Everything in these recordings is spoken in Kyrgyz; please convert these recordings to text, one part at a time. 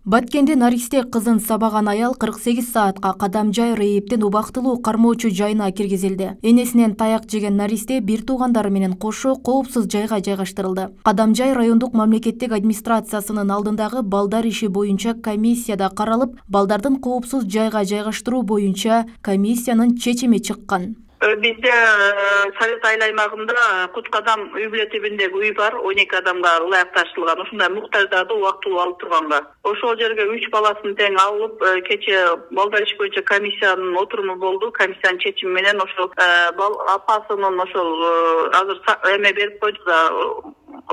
Баткенде наристе кызын сабаган аял 48 саатка Кадамжай рейиптен убактылуу кармоочу жайына киргизилди. Энесинен таяк жеген наристе бир туугандары менен кошо коопсуз жайга жайгаштырылды. Кадамжай райондук мамлекеттик администрациясынын алдындагы балдар иши боюнча комиссияда каралып, балдардын коопсуз жайга жайгаштыруу боюнча комиссиянын чечими чыккан. Bizde Совет айыл аймагында Куткадам үй бүлө тебиндеги үй бар, 12 адамга ылайыкташтырылган. Ушундай муктаждарды убактылуу алып турганга. Ошол жерге 3 баласын тең алып, кече балдар иш боюнча комиссиянын отуруму болду. Комиссиянын чечими менен ошол апасынын ошол азыр эме берип койду да,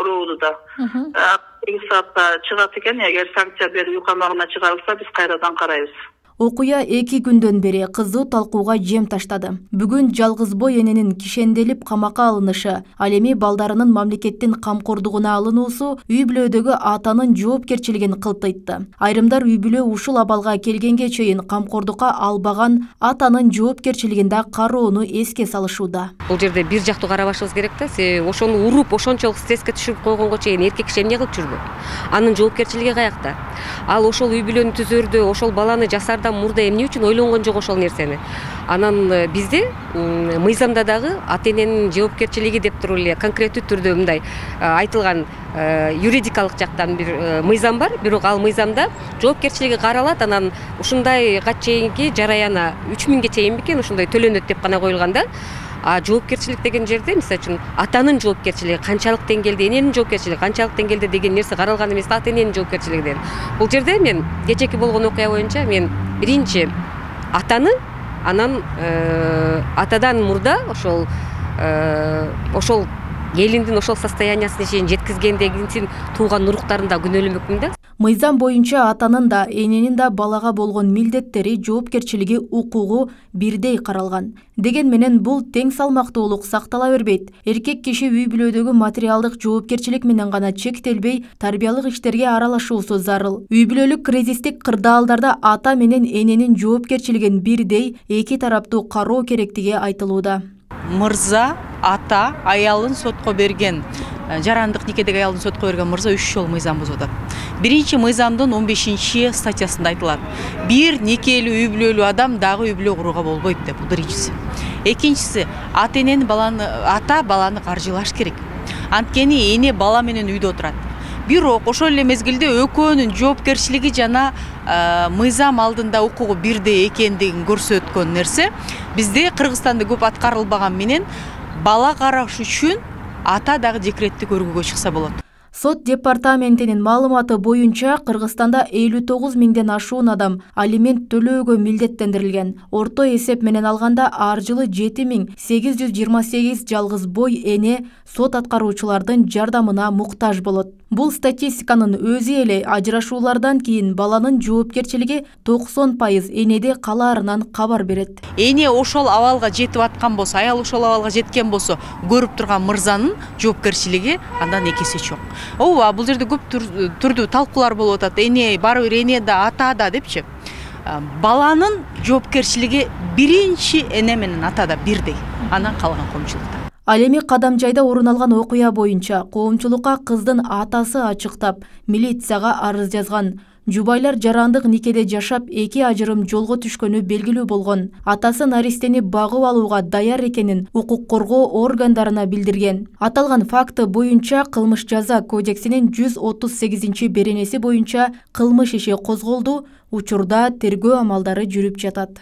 урууду да. 8 саатта чыгат экен, эгер санкция берип укамагына чыгарылса, биз кайрадан карайбыз. Окуя 2 күндөн бери кызуу талкууга жем таштады. Бүгүн жалгыз бой эненин кишенделип камакка алынышы, ал эми балдарынын мамлекеттин камкордугуна алынуусу үй бүлөдөгү атанын жоопкерчилигин кылтыйтты. Айрымдар үй бүлө ушул абалга келгенге чейин камкордукка албаган атанын жоопкерчилигинде кароону эске салышууда. Бул жерде бир жактуу карабашыбыз керек да. Ошону уруп, ошончолук стресске түшүрүп койгонго чейин эркек киши эмне кылып жүрдү? Анын жоопкерчилиги каякта? Ал ошол үй бүлөнү түзөрдө, ошол баланы жасар мурда эмне үчүн ойлонгон жок ошол нерсени. Анан бизде мыйзамда дагы ата эненин жоопкерчилиги деп туруп эле конкреттүү түрдө мындай айтылган юридикалык жактан бир мыйзам бар, бирок ал мыйзамда жоопкерчилиги каралат, анан ушундайга чейинки жараяна 3000ге чейин бекен ушундай төлөнөт деп гана коюлган да. А жоопкерчилик деген жерде, мисалы үчүн, атанын жоопкерчилиги канчалык деңгээлде, эненин жоопкерчилиги канчалык деңгээлде деген нерсе каралган эмес, ата эненин жоопкерчилигинен. Бул жерде мен кечээки болгон окуя боюнча мен биринчи атаны, анан атадан мурда ошол элиндин ошол состояниясына чейин жеткизгендегин тууган уруктарын да күнөөлөмөкмүн да. Мыйзам боюнча атанын да, эненин да балага болгон милдеттери, жоопкерчилиги, укугу бирдей каралган. Деген менен бул тең салмактуулук сактала бербейт. Эркек киши үй бүлөдөгү материалдык жоопкерчилик менен гана чектелбей, тарбиялык иштерге аралашуусу зарыл. Үй бүлөлүк кризистик кырдаалдарда ата менен эненин жоопкерчилигин бирдей, эки тараптуу кароо керектиги айтылууда. Мырза, ата, аялын сотко берген, жарандык никедеги аялын сотко берген мырза 3 жол мыйзам бузуп атат. Биринчи мыйзамдын 15 статьясында айтылат. Бир некелүү үй бүлөлүү адам дагы үй бүлө курууга болбойт деп, бул биринчиси. Экинчиси, ата энени ата баланы каржылаш керек. Анткени эне бала менен үйдө отурат. Бирок ошол эле мезгилде экөөнүн жоопкерчилиги жана мыйзам алдында укугу бирдей экендигин көрсөткөн нерсе бизде Кыргызстанда көп аткарылбаган менен бала караш үчүн ата дагы декретти көргүгө чыкса болот. Сот департаментинин маалыматы боюнча Кыргызстанда 59 миңден ашуун адам алимент төлөөгө милдеттендирилген. Орто эсеп менен алганда ар жылы 7828 жалгыз бой эне сот аткаруучулардын жардамына муктаж болот. Бул статистиканын өзү эле ажырашуулардан кийин баланын жоопкерчилиги 90% энеде калаарынан кабар берет. Эне ошол абалга жетип аткан болсо, аял ошол абалга жеткен болсо, көрүп турган мырзанын жоопкерчилиги андан экесе чоң. Ооба, бул жерде көп түрдүү талкуулар болуп атат. Эне бары бир эне да, ата да депчи. Баланын жоопкерчилиги биринчи эне менен ата да бирдей. Анан калган коомчулукта. Ал эми Кадамжайда орун алган окуя боюнча коомчулукка кыздын атасы ачыктап, милицияга арыз жазган. Жубайлар жарандык никеде жашап, 2 ажырым жолго түшкөнү белгилүү болгон. Атасы наристени багып алууга даяр экенин укук коргоо органдарына билдирген. Аталган факты боюнча Кылмыш жаза кодексинин 138-беренеси боюнча кылмыш иши козголду. Учурда тергөө амалдары жүрүп жатат.